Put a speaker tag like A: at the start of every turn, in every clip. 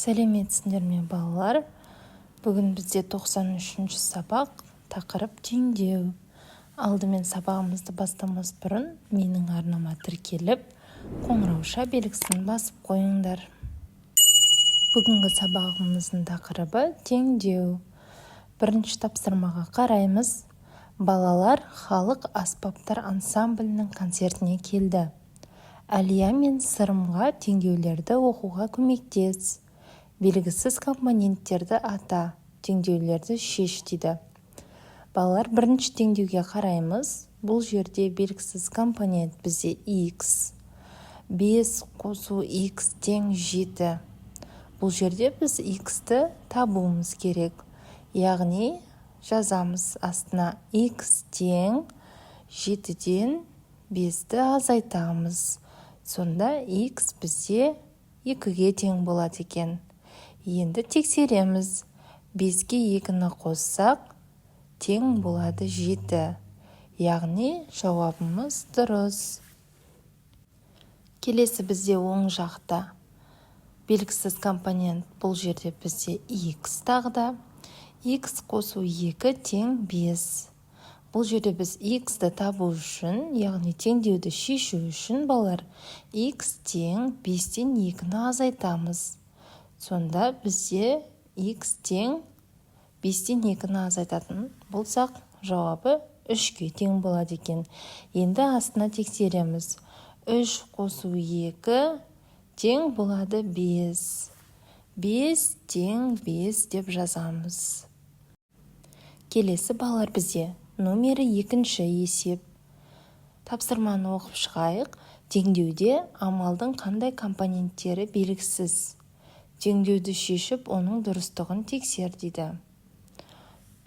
A: Сәлеметсіңдер ме балалар? Бүгін бізде 93-ші сабақ, тақырып теңдеу. Алдымен сабағымызды бастамас бұрын менің арнама тіркеліп, қоңырауша белгісін басып қойыңдар. Бүгінгі сабағымыздың тақырыбы теңдеу. Бірінші тапсырмаға қараймыз. Балалар халық аспаптар ансамблінің концертіне келді. Әлия мен Сырымға теңдеулерді оқуға көмектес. Белгісіз компоненттерді ата, теңдеулерді шеш дейді. Балалар, бірінші теңдеуге қараймыз. Бұл жерде белгісіз компонент бізде x. 5 қосу x тең 7. Бұл жерде біз x-ті табуымыз керек. Яғни жазамыз астына x тең 7-ден 5-ті азайтамыз. Сонда x бізде 2-ге тең болады екен. Енді тексереміз. 5-ге 2-ні қоссақ, тең болады 7. Яғни жауабымыз дұрыс. Келесі бізде оң жақта. Белгісіз компонент бұл жерде бізде x тағда. X қосу 2 тең 5. Бұл жерде біз x-ті табу үшін, яғни теңдеуді шешу үшін балалар, x тең 5-тен 2-ні азайтамыз. Сонда бізде x тең 5-тен 2-ні азайтатын болсақ, жауабы 3-ге тең болады екен. Енді астына тексереміз. 3 қосу 2 тең болады 5. 5 тең 5 деп жазамыз. Келесі балалар бізде номері 2-ші есеп. Тапсырманы оқып шығайық. Теңдеуде амалдың қандай компоненттері белгісіз. Теңдеуді шешіп, оның дұрыстығын тексер дейді.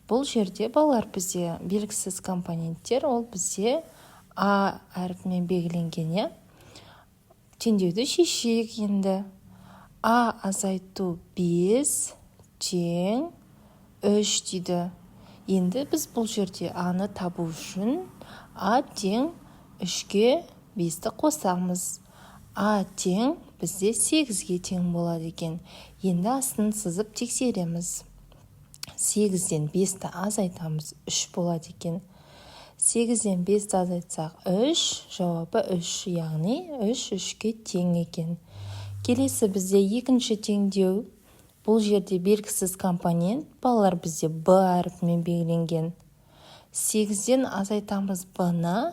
A: Бұл жерде балалар бізде белгісіз компоненттер, ол бізде А әрпімен белгіленген. Теңдеуді шешейік енді. А азайту 5 тең 3 дейді. Енді біз бұл жерде А-ны табу үшін А тең 3-ге 5-ті қосамыз. А тең бізде 8-ге тең болады екен. Енді астын сызып тексереміз. 8-ден 5-ті азайтамыз, 3 болады екен. 8-ден 5-ті азайтсақ 3, жауабы 3, яғни 3-3-ге тең екен. Келесі бізде екінші теңдеу. Бұл жерде белгісіз компонент, балалар бізде Б әрпімен белгіленген. 8-ден азайтамыз Б-ны,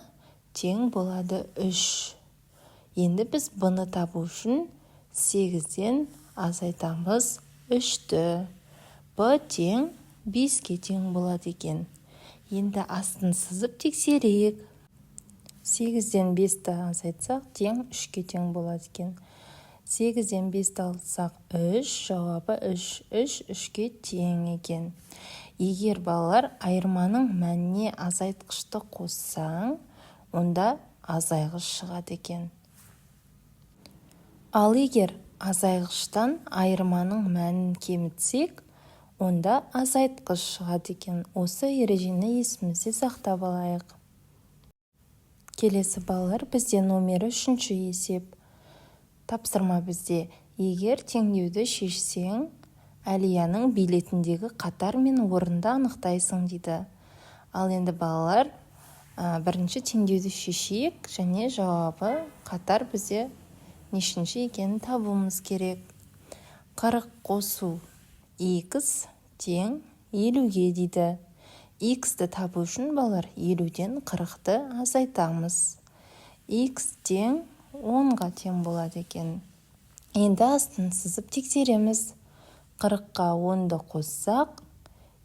A: тең болады 3. Енді біз Б-ны табу үшін 8-ден азайтамыз 3-ті. Б тең 5-ге тең болады екен. Енді астын сызып тексерейік. 8-ден 5-ті азайтсақ, тең 3-ге тең болады екен. 8-ден 5-ті алсақ 3, жауабы 3. 3-3-ге тең екен. Егер балалар айырманың мәніне азайтқышты қоссаң, онда азайғыш шығады екен. Ал егер азайғыштан айырманың мәнін кемітсек, онда азайтқыш шығады екен. Осы ережені есімізде сақтап алайық. Келесі балалар бізде номері 3-ші есеп. Тапсырма бізде: егер теңдеуді шешсең, Әлияның билетіндегі қатар мен орынды анықтайсың дейді. Ал енді балалар, бірінші теңдеуді шешейік, және жауабы қатар бізде нешінші екенін табуымыз керек. 40 қосу x тең 50-ге дейді. X-ті табу үшін балалар 50-ден 40-ты азайтамыз. X тең 10-ға тең болады екен. Енді астын сызып тексереміз. 40-қа 10-ды қоссақ,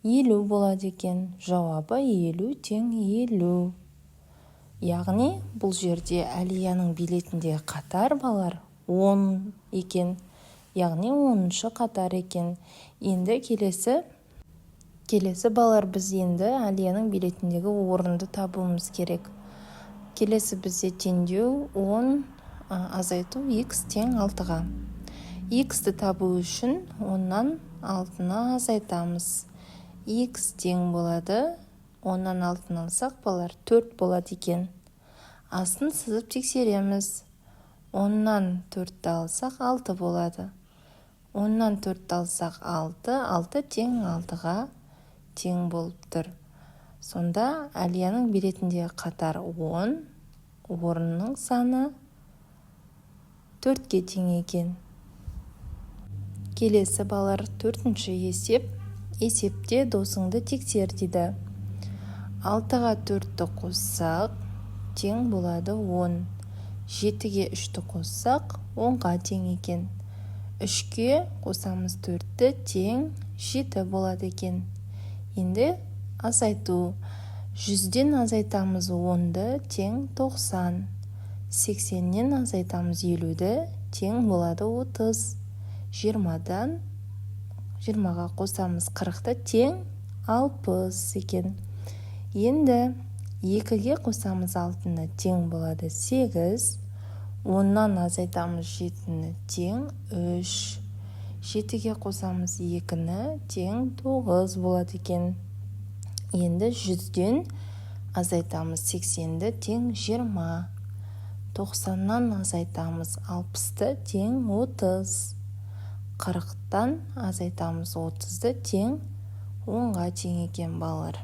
A: 50 болады екен. Жауабы 50 тең 50. Яғни бұл жерде Әлияның билетінде қатар балар 10 екен. Яғни 10-шы қатар екен. Енді келесі балар біз енді Әлияның билетіндегі орынды табуымыз керек. Келесі бізде теңдеу 10 азайту x тең 6-ға. X-ті табу үшін 10-нан 6-ны азайтамыз. X тең болады. 10-нан 6-ны алсақ, балар 4 болады екен. Астын сызып тексереміз. 10-нан 4-ті алсақ 6 болады. 10-нан 4 алсақ 6, 6 тең 6-ға тең болып тұр. Сонда Әлияның беретіндегі қатар 10, орынның саны 4-ке тең екен. Келесі балалар 4-ші есеп. Есепте досыңды тексер дейді. 6-ға 4-ті қоссақ тең болады 10. 7-ге 3-ті қоссақ 10-ға тең екен. 3-ке қосамыз 4-ті тең 7 болады екен. Енді азайту. 100-ден азайтамыз 10-ды тең 90. 80-нен азайтамыз 50-ді тең болады 30. 20-дан 20-ға қосамыз 40-ды тең 60 екен. Енді 2-ге қосамыз 6-ны тең болады 8. 10-нан азайтамыз 7-ні тең 3. 7-ге қосамыз 2-ні тең 9 болады екен. Енді 100-ден азайтамыз 80-ді тең 20. 90-нан азайтамыз 60-ды тең 30. 40-тан азайтамыз 30-ды тең 10-ға тең екен балалар.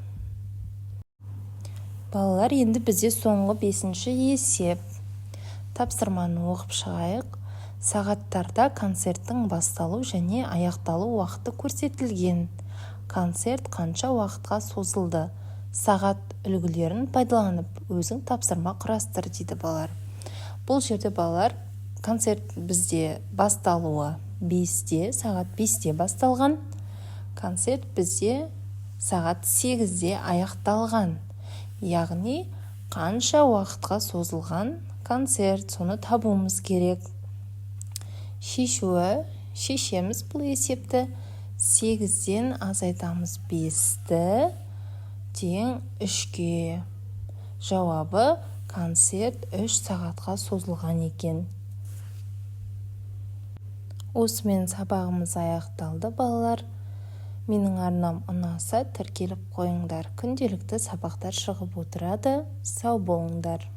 A: Балалар, енді бізде соңғы 5-ші есеп. Тапсырманы оқып шығайық. Сағаттарда концерттің басталу және аяқталу уақыты көрсетілген. Концерт қанша уақытқа созылды? Сағат үлгілерін пайдаланып, өзің тапсырма құрастыр дейді балалар. Бұл жерде балалар, концерт бізде басталуы 5-те, сағат 5-те басталған. Концерт бізде сағат 8-де аяқталған. Яғни, қанша уақытқа созылған концерт, соны табуымыз керек. Шешеміз бұл есепті. 8-ден азайтамыз 5-ті тең 3-ке. Жауабы, концерт 3 сағатқа созылған екен. Осымен сабағымыз аяқталды балалар. Менің арнам ұнаса тіркеліп қойыңдар. Күнделікті сабақтар шығып отырады. Сау болыңдар.